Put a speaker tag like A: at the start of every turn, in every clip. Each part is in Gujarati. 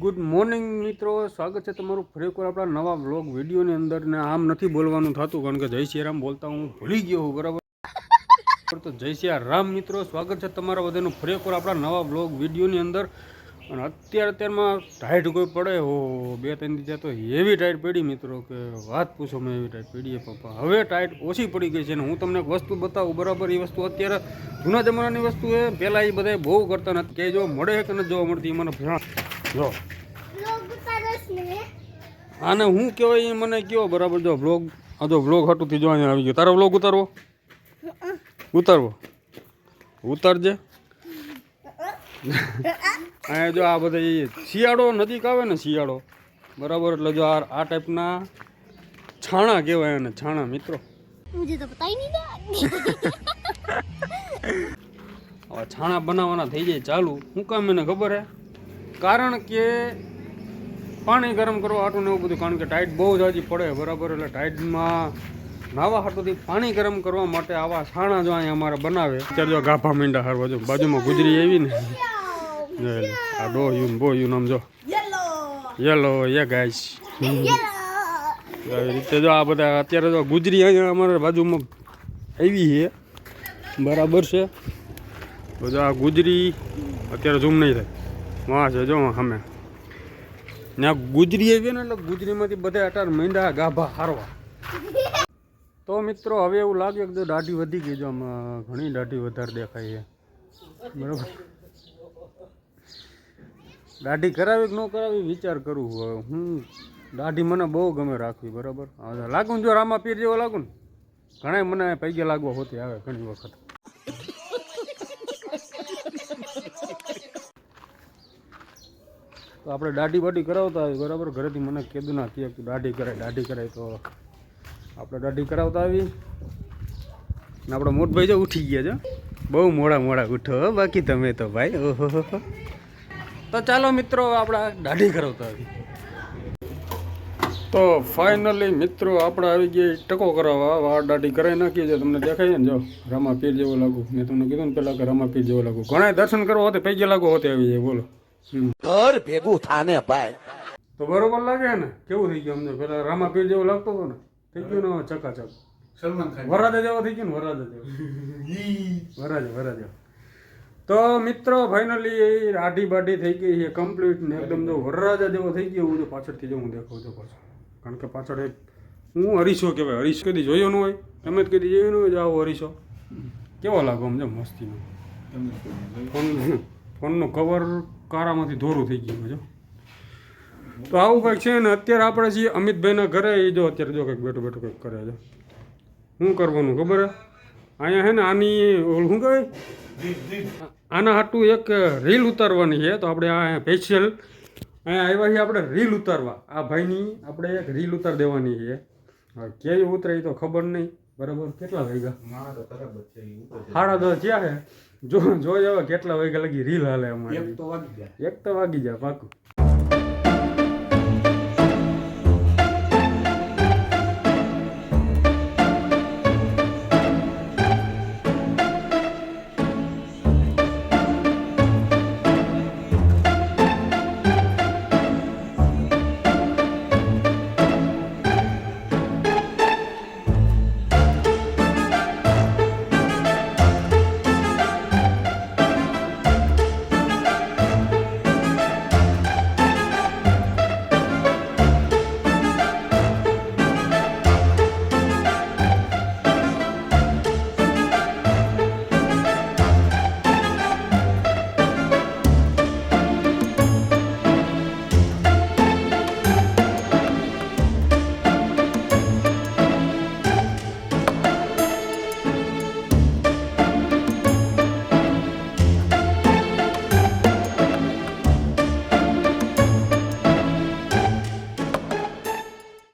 A: ગુડ મોર્નિંગ મિત્રો, સ્વાગત છે તમારું ફરી એકવાર આપણા નવા વ્લોગ વિડીયોની અંદર. ને આમ નથી બોલવાનું થતું કારણ કે જય શ્રી રામ બોલતા હું ભૂલી ગયો હું, બરાબર. તો જય શ્રી રામ મિત્રો, સ્વાગત છે તમારા બધાનું ફરી એકવાર આપણા નવા વ્લોગ વિડીયોની અંદર. અને અત્યારમાં ટાઈટ કોઈ પડે હો, 2-3 દિવસ તો એવી ટાઈટ પડી મિત્રો કે વાત પૂછો. મેં એવી ટાઈટ પડી પપ્પા. હવે ટાઈટ ઓછી પડી ગઈ છે. ને હું તમને એક વસ્તુ બતાવું, બરાબર. એ વસ્તુ અત્યારે જૂના જમાનાની વસ્તુ છે. પહેલાં એ બધા બહુ કરતા નથી કે જો મળે કે નથી જોવા મળતી. મને જો આને હું કહેવાય એ મને કયો, બરાબર. જો વ્લોગ, આ જો વ્લોગ હટુથી જો અહીંયા આવી ગયો. તારો વ્લોગ ઉતારજે. અહીંયા જો આ બધા શિયાળો નજીક આવે ને, શિયાળો, બરાબર. એટલે જો આ ટાઈપના છાણા કહેવાય એને, છાણા મિત્રો. હવે છાણા બનાવવાના થઈ જાય ચાલુ. શું કામ એને ખબર હે? કારણ કે પાણી ગરમ કરવા હાટું ને એવું બધું. કારણ કે ટાઈટ બહુ જાજી પડે, બરાબર. એટલે ટાઈટમાં નાવા હાટુંથી પાણી ગરમ કરવા માટે આવા છાણા જો અહીંયા અમારે બનાવે. અત્યારે જો ગાભા મીંડા હારવા જો બાજુમાં ગુજરી આવી ને, આ ડોહ્યું બોહ્યું આમ જો યલો યે ગાઈસ. આવી રીતે જો આ બધા અત્યારે જો ગુજરી અહીંયા અમારા બાજુમાં આવી છે, બરાબર છે. તો જો આ ગુજરી અત્યારે ઝૂમ નહીં થાય, વાં છે જો સામે ત્યાં ગુજરી આવી ને, એટલે ગુજરીમાંથી બધા અટાર મીંડા ગાભા હારવા. તો મિત્રો હવે એવું લાગે કે દાઢી વધી ગઈ. જો આમાં ઘણી દાઢી વધારે દેખાય છે, બરાબર. દાઢી કરાવી કે ન કરાવી વિચાર કરું હવે હું. દાઢી મને બહુ ગમે રાખવી, બરાબર. લાગુ જો રામા પીર જેવો લાગુ ને, ઘણા મને પૈગે લાગવા હોતી આવે ઘણી વખત. તો આપણે દાઢી બાઢી કરાવતા આવી, બરાબર. ઘરેથી મને કીધું ના કે દાઢી કરાય તો આપણે દાઢી કરાવતા આવી. ને આપણો મોટભાઈ જો ઉઠી ગયા છે, બહુ મોડા ઉઠો બાકી તમે તો ભાઈ, ઓહો. તો ચાલો મિત્રો આપણે દાઢી કરાવતા આવી. તો ફાઇનલી મિત્રો આપણે આવી ગયા ટકો કરાવવા. વાળ દાઢી કરાવી નાખીએ છે, તમને દેખાય ને. જો રામા પીર જેવો લાગુ. મેં તમને કીધું ને પહેલાં કે રામા પીર જેવો લાગુ. ઘણા દર્શન કરવા હોતે પૈકી લાગો હોતે આવી જાય, બોલો. ઘર ભેગું થાને ભાઈ તો બરોબર લાગે ને. કેવું થઈ ગયું અમને? પેલા રામા પીર જેવો લાગતો હતો ને, થઈ ગયું ને ચકાચક. સલમાન ખાન વરાજા જેવો થઈ ગયો ને, વરાજા. તો મિત્રો ફાઇનલી આઢી બાઢી થઈ ગઈ છે કમ્પ્લીટ ને એકદમ. જો વરરાજા જેવો થઈ ગયો. હું જો પાછળથી જો હું દેખાઉં છું પાછળ, કારણ કે પાછળ એક હું હરીશો કહેવાય. હરીશ કદી જોયો ન હોય, તમે જ કદી જોયું ન હોય. આવો હરીશો કેવો લાગો આમ જો મસ્તીનો. ફોનનું કવર કારામાંથી ધોરું થઈ ગયું જો. તો આવું કંઈક છે ને. અત્યારે આપણે છીએ અમિતભાઈના ઘરે. એ જો અત્યારે જો કંઈક બેઠો કંઈક કરે છે. શું કરવાનું ખબર હે? અહીંયા હે ને આની શું કહેવાય, આના હાટું એક રીલ ઉતારવાની છે. તો આપણે આ સ્પેશિયલ અહીંયા આવ્યા છીએ આપણે રીલ ઉતારવા. આ ભાઈની આપણે એક રીલ ઉતાર દેવાની છે. ક્યાંય ઉતરે તો ખબર નહીં, બરાબર. કેટલા વાગ્યા? 10:30 થયા છે. જોઈ હવે કેટલા વાગ્યા લગી રીલ હાલે અમારે. એક તો વાગી જાય પાકું.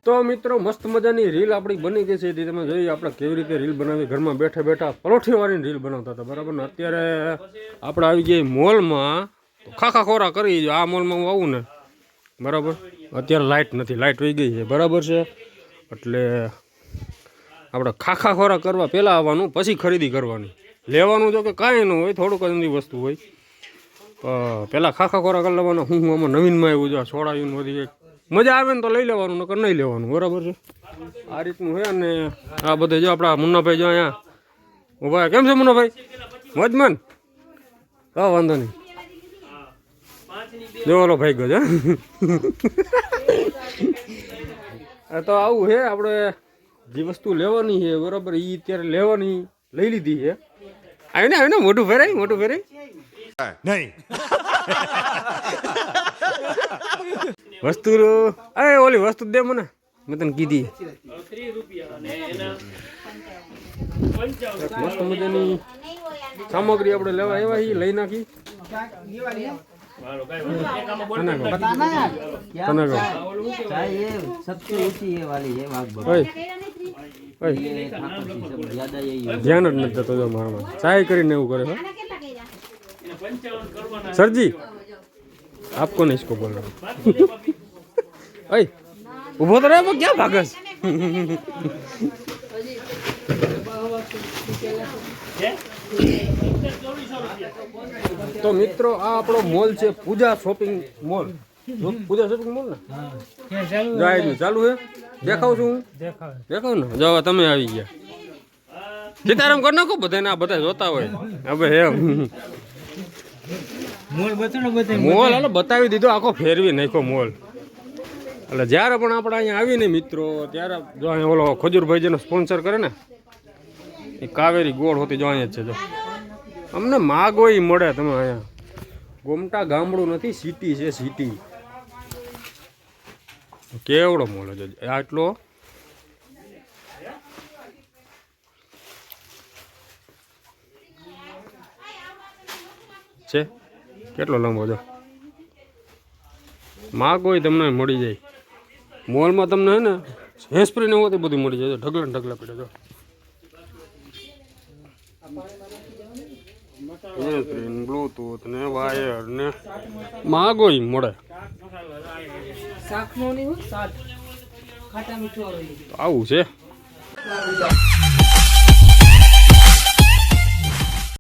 A: તો મિત્રો મસ્ત મજાની રીલ આપણી બની ગઈ છે. તે તમે જોઈએ આપણે કેવી રીતે રીલ બનાવી. ઘરમાં બેઠા બેઠા પલોઠીવાળીની રીલ બનાવતા હતા, બરાબર. ને અત્યારે આપણે આવી જઈએ મોલમાં. તો ખાખા ખોરા કરી. આ મોલમાં હું આવું ને, બરાબર. અત્યારે લાઇટ નથી, લાઇટ વહી ગઈ છે, બરાબર છે. એટલે આપણે ખાખા ખોરા કરવા પહેલાં આવવાનું, પછી ખરીદી કરવાની. લેવાનું જો કે કાંઈ ન હોય, થોડુંક જ વસ્તુ હોય. પેલા ખાખા ખોરા કરી લેવાના. હું આમાં નવીનમાં આવ્યું છે છોડાયું બધી કંઈક મજા આવે ને તો લઈ લેવાનું, નકર નહીં લેવાનું. બરાબર છે, આ રીતનું છે. અને આ બધે જો આપણા મુન્નાભાઈ જો અહીંયા ઉભા. કેમ છે મુન્નાભાઈ? મજમાન? હા, વાંધો નહીં. જો ઓલો ભાઈ ગયો છે. તો આવું છે, આપણે જે વસ્તુ લેવાની છે બરાબર એ અત્યારે લેવાની લઈ લીધી છે. આવ્યું ને મોટું ફેરાય, મોટું ફેરાય નહીં. વસ્તુ ઓલી વસ્તુ દે મને, મેં તને કીધી. મસ્ત મજાની સામગ્રી આપણે લેવા આવ્યા લઈ નાખી. ધ્યાન જ નથી થતો મારામાં. ચાય કરીને એવું કરે. સરજી આપકો નહીં इसको बोल रहा हूँ. ઉભો તો રહે, ક્યાં ભાગસ? તો મિત્રો આ આપણો મોલ છે પૂજા શોપિંગ મોલ. પૂજા શોપિંગ મોલ ને ચાલુ છે. દેખાવ છું હું? દેખાવ ને? જો તમે આવી ગયા. સીતારામ કરી નાખો બધાને. આ બધા જોતા હોય હવે એમ મોલ હાલો બતાવી દીધો, આખો ફેરવી નાખ્યો મોલ. એટલે જ્યારે પણ આપણે અહીંયા આવીને મિત્રો ત્યારે જો અહીંયા ઓલો ખજૂરભાઈ જેનો સ્પોન્સર કરે ને એ કાવેરી ગોળ હોતી જો અહીંયા જ છે. જો અમને માગો એ મળે. તમે અહીંયા ગોમટા ગામડું નથી, સિટી છે સિટી. કેવડો મોલ છે આટલો. છે કેટલો લાંબો જો. માગો તમને મળી જાય મોલમાં. તમને હે ને હેસ્પ્રી ને હોતી બધું મળી જાય. ઢગલા ને ઢગલા પડે જો. બ્લૂટૂથ ને વાયર ને માગો મળે. આવું છે.